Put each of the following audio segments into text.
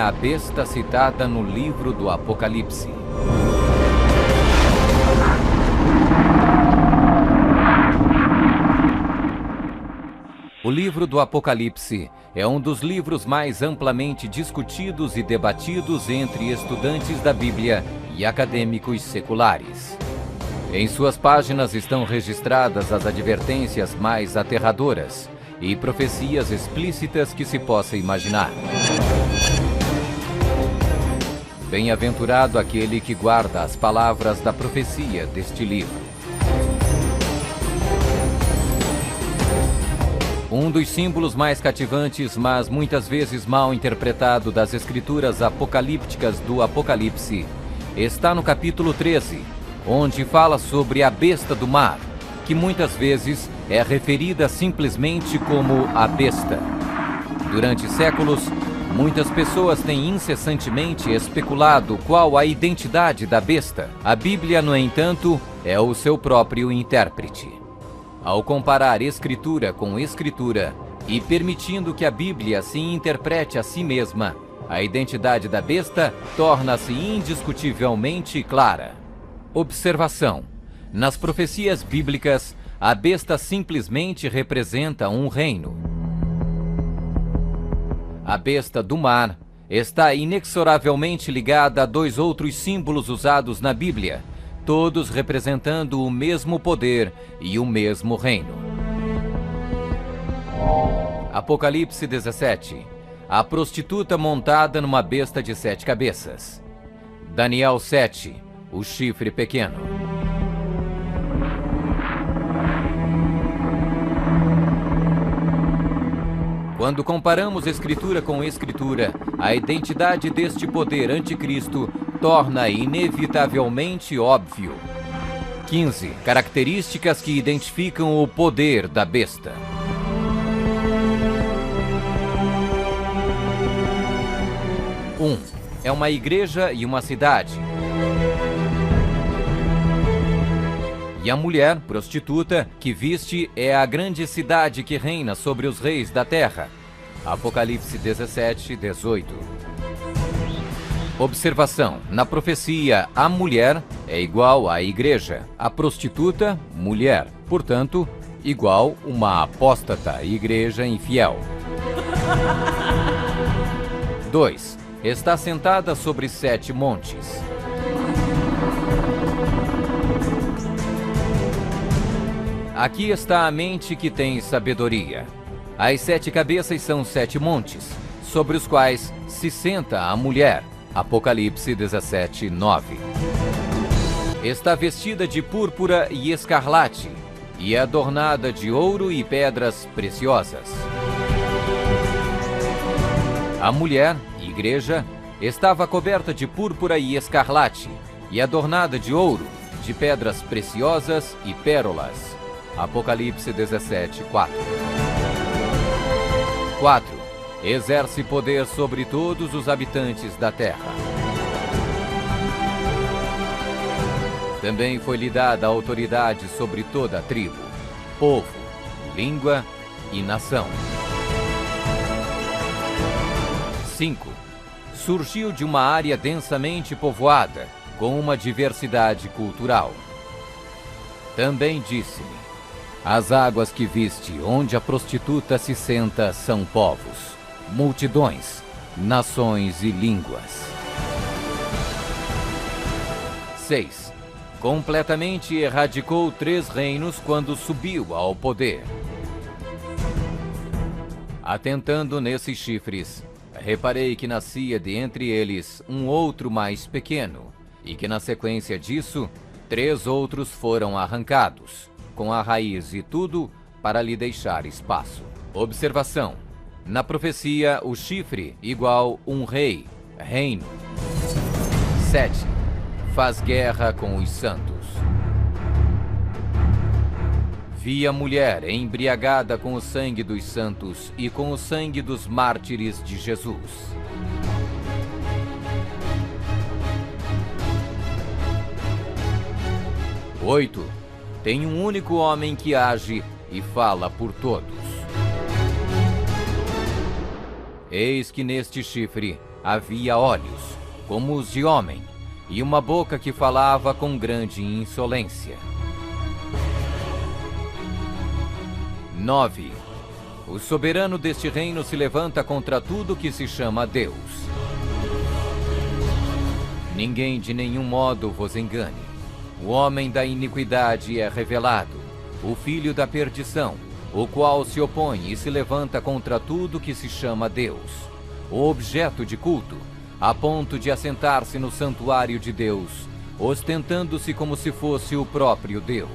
a besta citada no livro do Apocalipse. O livro do Apocalipse é um dos livros mais amplamente discutidos e debatidos entre estudantes da Bíblia e acadêmicos seculares. Em suas páginas estão registradas as advertências mais aterradoras e profecias explícitas que se possa imaginar. Bem-aventurado aquele que guarda as palavras da profecia deste livro. Um dos símbolos mais cativantes, mas muitas vezes mal interpretado das escrituras apocalípticas do Apocalipse, está no capítulo 13, onde fala sobre a besta do mar, que muitas vezes é referida simplesmente como a besta. Durante séculos, muitas pessoas têm incessantemente especulado qual a identidade da besta. A Bíblia, no entanto, é o seu próprio intérprete. Ao comparar Escritura com Escritura e permitindo que a Bíblia se interprete a si mesma, a identidade da besta torna-se indiscutivelmente clara. Observação: nas profecias bíblicas, a besta simplesmente representa um reino. A besta do mar está inexoravelmente ligada a dois outros símbolos usados na Bíblia, todos representando o mesmo poder e o mesmo reino. Apocalipse 17. A prostituta montada numa besta de 7 cabeças. Daniel 7. O chifre pequeno. Quando comparamos Escritura com Escritura, a identidade deste poder anticristo torna inevitavelmente óbvio. 15. Características que identificam o poder da besta. 1. É uma igreja e uma cidade. E a mulher, prostituta, que viste é a grande cidade que reina sobre os reis da terra. Apocalipse 17, 18. Observação: na profecia, a mulher é igual à igreja, a prostituta, mulher, portanto, igual uma apóstata, igreja infiel. 2. Está sentada sobre 7 montes. Aqui está a mente que tem sabedoria. As 7 cabeças são 7 montes, sobre os quais se senta a mulher. Apocalipse 17, 9. Está vestida de púrpura e escarlate, e é adornada de ouro e pedras preciosas. A mulher, igreja, estava coberta de púrpura e escarlate, e adornada de ouro, de pedras preciosas e pérolas. Apocalipse 17, 4. 4. Exerce poder sobre todos os habitantes da terra. Também foi-lhe dada autoridade sobre toda a tribo, povo, língua e nação. 5. Surgiu de uma área densamente povoada, com uma diversidade cultural. Também disse-me: as águas que viste, onde a prostituta se senta, são povos, multidões, nações e línguas. 6. Completamente erradicou 3 reinos quando subiu ao poder. Atentando nesses chifres, reparei que nascia de entre eles um outro mais pequeno, e que na sequência disso, 3 outros foram arrancados, com a raiz e tudo, para lhe deixar espaço. Observação: na profecia, o chifre igual um rei, reino. 7. Faz guerra com os santos. Vi a mulher embriagada com o sangue dos santos e com o sangue dos mártires de Jesus. 8. Tem um único homem que age e fala por todos. Eis que neste chifre havia olhos, como os de homem, e uma boca que falava com grande insolência. 9. O soberano deste reino se levanta contra tudo que se chama Deus. Ninguém de nenhum modo vos engane. O homem da iniquidade é revelado, o filho da perdição, o qual se opõe e se levanta contra tudo que se chama Deus, o objeto de culto, a ponto de assentar-se no santuário de Deus, ostentando-se como se fosse o próprio Deus.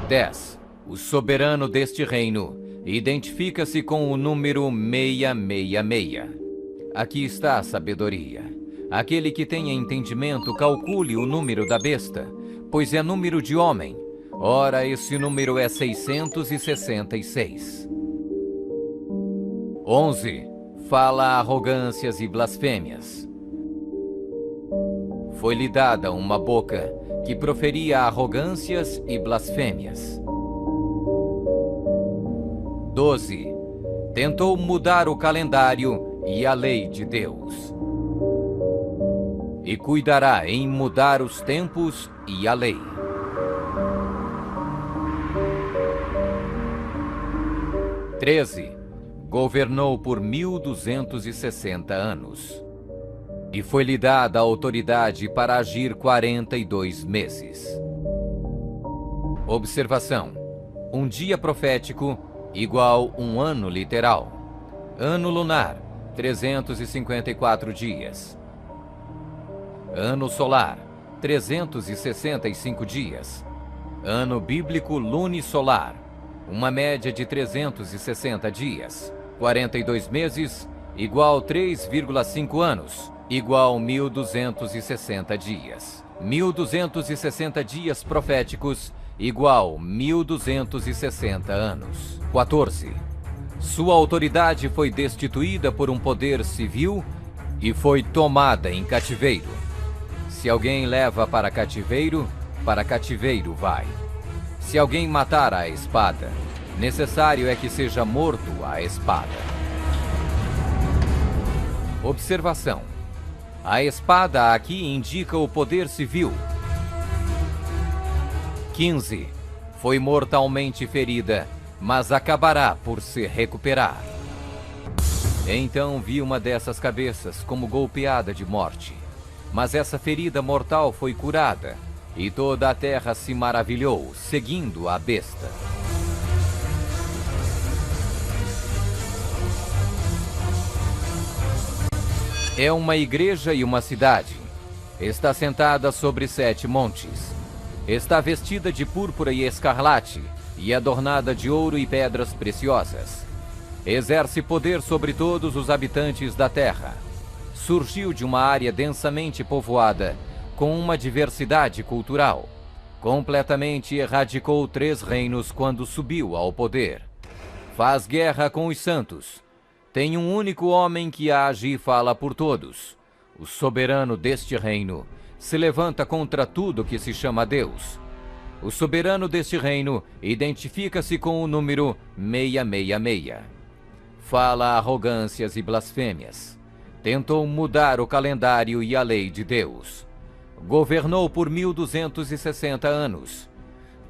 10. O soberano deste reino identifica-se com o número 666. Aqui está a sabedoria. Aquele que tenha entendimento, calcule o número da besta, pois é número de homem. Ora, esse número é 666. 11. Fala arrogâncias e blasfêmias. Foi-lhe dada uma boca que proferia arrogâncias e blasfêmias. 12. Tentou mudar o calendário e a lei de Deus. E cuidará em mudar os tempos e a lei. 13. Governou por 1260 anos. E foi-lhe dada a autoridade para agir 42 meses. Observação: um dia profético igual um ano literal. Ano lunar, 354 dias. Ano solar, 365 dias. Ano bíblico lunisolar, uma média de 360 dias. 42 meses, igual 3,5 anos, igual 1260 dias. 1260 dias proféticos, igual 1260 anos. 14. Sua autoridade foi destituída por um poder civil e foi tomada em cativeiro. Se alguém leva para cativeiro vai. Se alguém matar à espada, necessário é que seja morto à espada. Observação: a espada aqui indica o poder civil. 15. Foi mortalmente ferida, mas acabará por se recuperar. Então vi uma dessas cabeças como golpeada de morte. Mas essa ferida mortal foi curada, e toda a terra se maravilhou, seguindo a besta. É uma igreja e uma cidade. Está sentada sobre 7 montes. Está vestida de púrpura e escarlate, e adornada de ouro e pedras preciosas. Exerce poder sobre todos os habitantes da terra. Surgiu de uma área densamente povoada, com uma diversidade cultural. Completamente erradicou 3 reinos quando subiu ao poder. Faz guerra com os santos. Tem um único homem que age e fala por todos. O soberano deste reino se levanta contra tudo que se chama Deus. O soberano deste reino identifica-se com o número 666. Fala arrogâncias e blasfêmias. Tentou mudar o calendário e a lei de Deus. Governou por 1260 anos.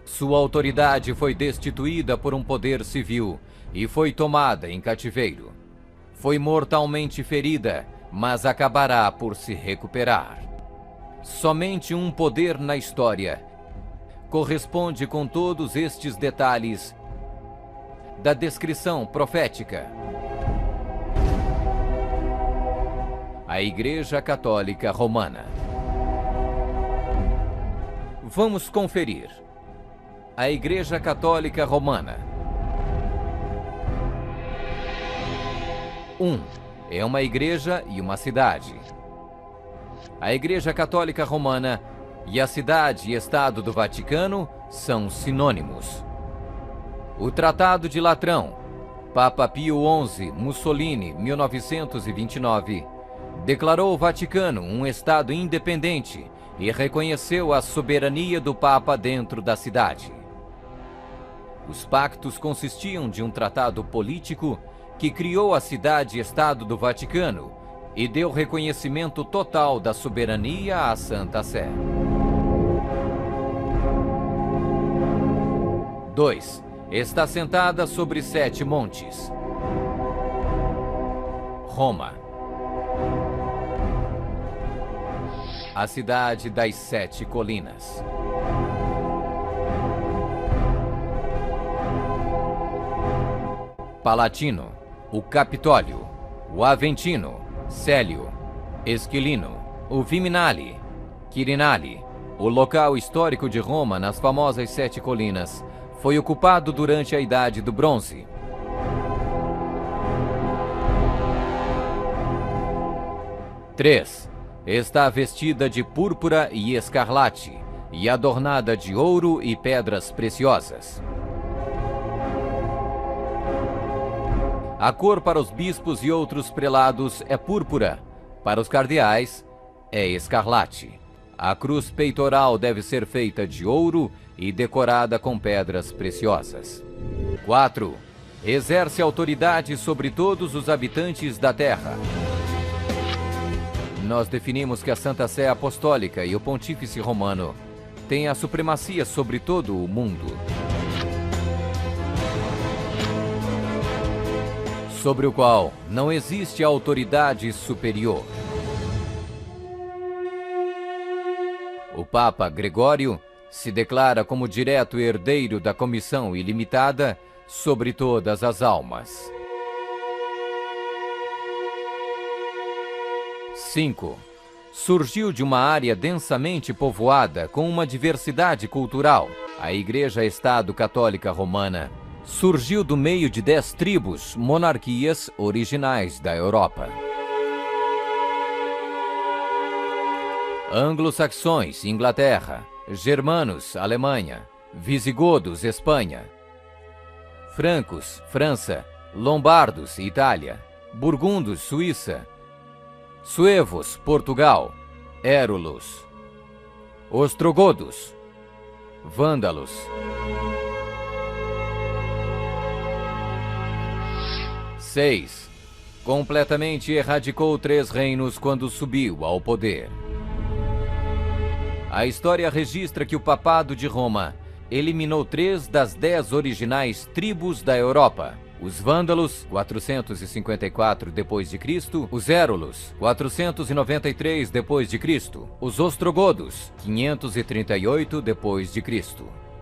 Sua autoridade foi destituída por um poder civil e foi tomada em cativeiro. Foi mortalmente ferida, mas acabará por se recuperar. Somente um poder na história corresponde com todos estes detalhes da descrição profética. A Igreja Católica Romana. Vamos conferir. A Igreja Católica Romana. 1. É uma igreja e uma cidade. A Igreja Católica Romana e a cidade e estado do Vaticano são sinônimos. O Tratado de Latrão, Papa Pio XI, Mussolini, 1929, declarou o Vaticano um estado independente e reconheceu a soberania do Papa dentro da cidade. Os pactos consistiam de um tratado político que criou a cidade-estado do Vaticano e deu reconhecimento total da soberania à Santa Sé. 2. Está sentada sobre 7 montes. Roma. A cidade das 7 colinas. Palatino, o Capitólio, o Aventino, Célio, Esquilino, o Viminale, Quirinale, o local histórico de Roma nas famosas 7 colinas, foi ocupado durante a Idade do Bronze. 3. Está vestida de púrpura e escarlate e adornada de ouro e pedras preciosas. A cor para os bispos e outros prelados é púrpura, para os cardeais é escarlate. A cruz peitoral deve ser feita de ouro e decorada com pedras preciosas. 4. Exerce autoridade sobre todos os habitantes da terra. Nós definimos que a Santa Sé Apostólica e o Pontífice Romano têm a supremacia sobre todo o mundo, sobre o qual não existe autoridade superior. O Papa Gregório se declara como direto herdeiro da comissão ilimitada sobre todas as almas. 5. Surgiu de uma área densamente povoada com uma diversidade cultural. A Igreja-Estado Católica Romana surgiu do meio de 10 tribos, monarquias originais da Europa. Anglo-saxões, Inglaterra. Germanos, Alemanha. Visigodos, Espanha. Francos, França. Lombardos, Itália. Burgundos, Suíça. Suevos, Portugal. Érulos. Ostrogodos. Vândalos. 6. Completamente erradicou 3 reinos quando subiu ao poder. A história registra que o Papado de Roma eliminou 3 das 10 originais tribos da Europa. Os Vândalos, 454 d.C., os Érulos, 493 d.C., os Ostrogodos, 538 d.C.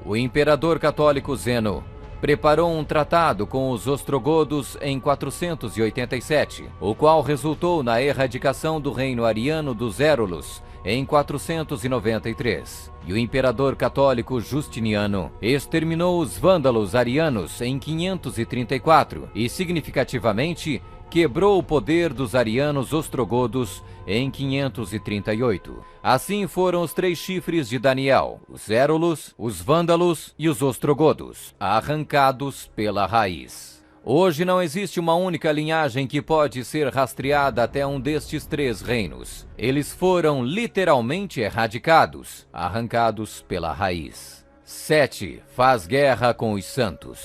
O imperador católico Zeno preparou um tratado com os Ostrogodos em 487, o qual resultou na erradicação do reino ariano dos Érulos em 493. E o imperador católico Justiniano exterminou os vândalos arianos em 534 e, significativamente, quebrou o poder dos arianos ostrogodos em 538. Assim foram os 3 chifres de Daniel, os Érulos, os Vândalos e os Ostrogodos, arrancados pela raiz. Hoje não existe uma única linhagem que pode ser rastreada até um destes 3 reinos. Eles foram literalmente erradicados, arrancados pela raiz. 7. Faz guerra com os santos.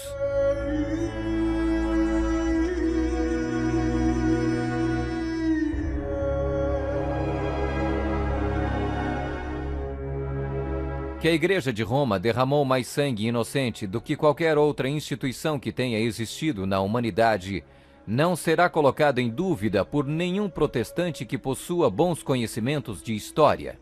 Que a Igreja de Roma derramou mais sangue inocente do que qualquer outra instituição que tenha existido na humanidade não será colocada em dúvida por nenhum protestante que possua bons conhecimentos de história.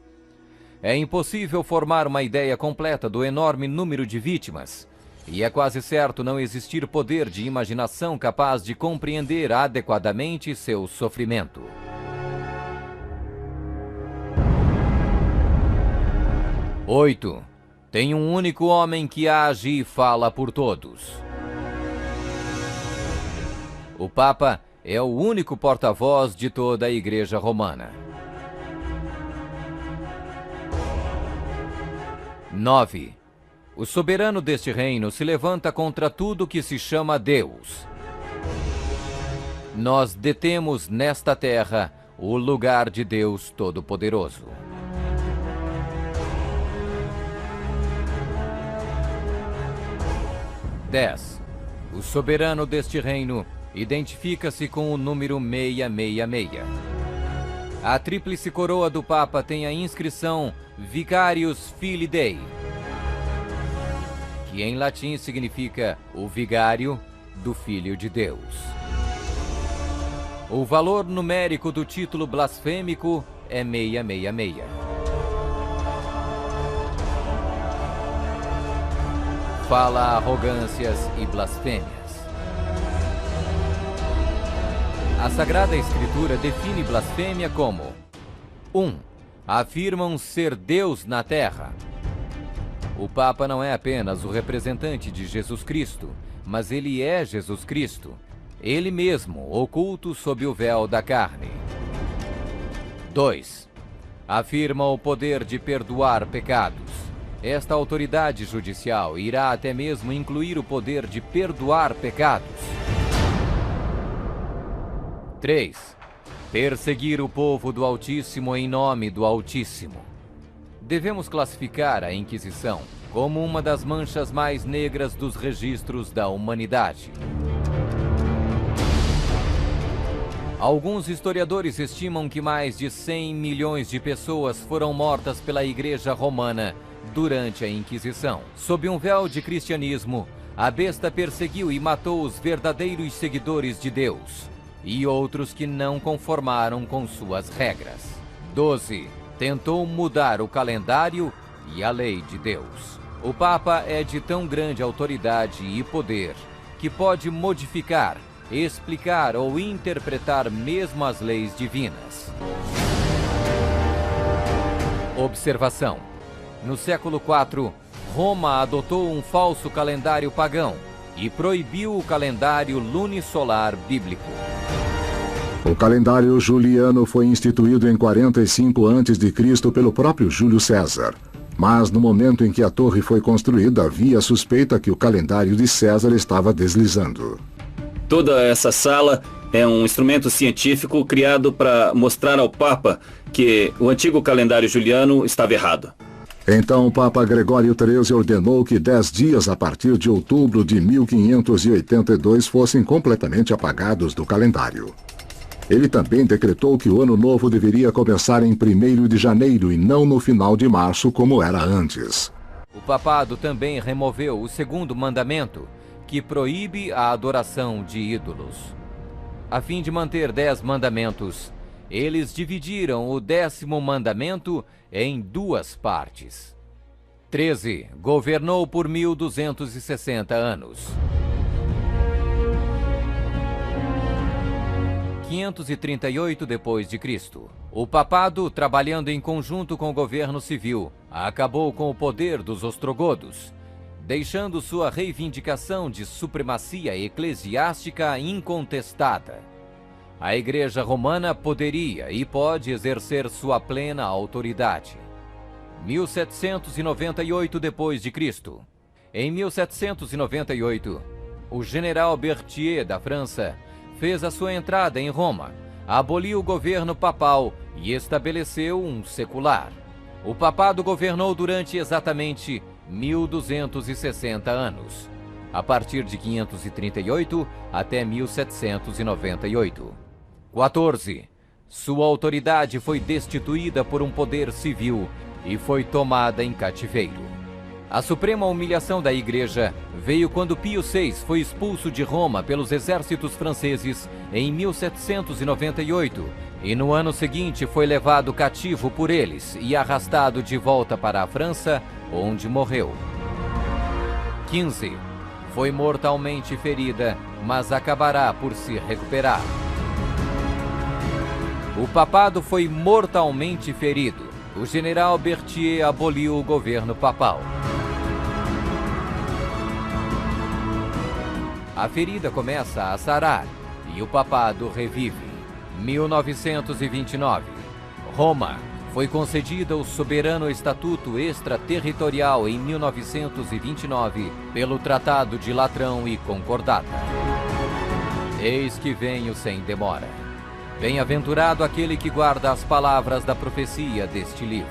É impossível formar uma ideia completa do enorme número de vítimas, e é quase certo não existir poder de imaginação capaz de compreender adequadamente seu sofrimento. 8. Tem um único homem que age e fala por todos. O Papa é o único porta-voz de toda a Igreja Romana. 9. O soberano deste reino se levanta contra tudo que se chama Deus. Nós detemos nesta terra o lugar de Deus Todo-Poderoso. 10. O soberano deste reino identifica-se com o número 666. A tríplice coroa do Papa tem a inscrição Vicarius Filii Dei, que em latim significa o vigário do Filho de Deus. O valor numérico do título blasfêmico é 666. Fala arrogâncias e blasfêmias. A Sagrada Escritura define blasfêmia como 1. Afirmam ser Deus na terra. O Papa não é apenas o representante de Jesus Cristo, mas ele é Jesus Cristo, ele mesmo oculto sob o véu da carne. 2. Afirma o poder de perdoar pecados. Esta autoridade judicial irá até mesmo incluir o poder de perdoar pecados. 3. Perseguir o povo do Altíssimo em nome do Altíssimo. Devemos classificar a Inquisição como uma das manchas mais negras dos registros da humanidade. Alguns historiadores estimam que mais de 100 milhões de pessoas foram mortas pela Igreja Romana durante a Inquisição. Sob um véu de cristianismo, a besta perseguiu e matou os verdadeiros seguidores de Deus e outros que não conformaram com suas regras. 12. Tentou mudar o calendário e a lei de Deus. O Papa é de tão grande autoridade e poder que pode modificar, explicar ou interpretar mesmo as leis divinas. Observação: no século IV, Roma adotou um falso calendário pagão e proibiu o calendário lunisolar bíblico. O calendário juliano foi instituído em 45 a.C. pelo próprio Júlio César. Mas no momento em que a torre foi construída, havia a suspeita que o calendário de César estava deslizando. Toda essa sala é um instrumento científico criado para mostrar ao Papa que o antigo calendário juliano estava errado. Então o Papa Gregório XIII ordenou que 10 dias a partir de outubro de 1582 fossem completamente apagados do calendário. Ele também decretou que o ano novo deveria começar em 1º de janeiro e não no final de março, como era antes. O papado também removeu o 2º mandamento, que proíbe a adoração de ídolos. A fim de manter 10 mandamentos, eles dividiram o 10º mandamento em 2 partes. 13. Governou por 1260 anos. 538 d.C. O papado, trabalhando em conjunto com o governo civil, acabou com o poder dos ostrogodos, deixando sua reivindicação de supremacia eclesiástica incontestada. A Igreja Romana poderia e pode exercer sua plena autoridade. 1798 d.C. Em 1798, o general Berthier da França fez a sua entrada em Roma, aboliu o governo papal e estabeleceu um secular. O papado governou durante exatamente 1260 anos, a partir de 538 até 1798. 14. Sua autoridade foi destituída por um poder civil e foi tomada em cativeiro. A suprema humilhação da Igreja veio quando Pio VI foi expulso de Roma pelos exércitos franceses em 1798 e no ano seguinte foi levado cativo por eles e arrastado de volta para a França, onde morreu. 15. Foi mortalmente ferida, mas acabará por se recuperar. O papado foi mortalmente ferido. O general Berthier aboliu o governo papal. A ferida começa a sarar e o papado revive. 1929. Roma foi concedida o soberano estatuto extraterritorial em 1929 pelo Tratado de Latrão e Concordata. Eis que venho sem demora. Bem-aventurado aquele que guarda as palavras da profecia deste livro.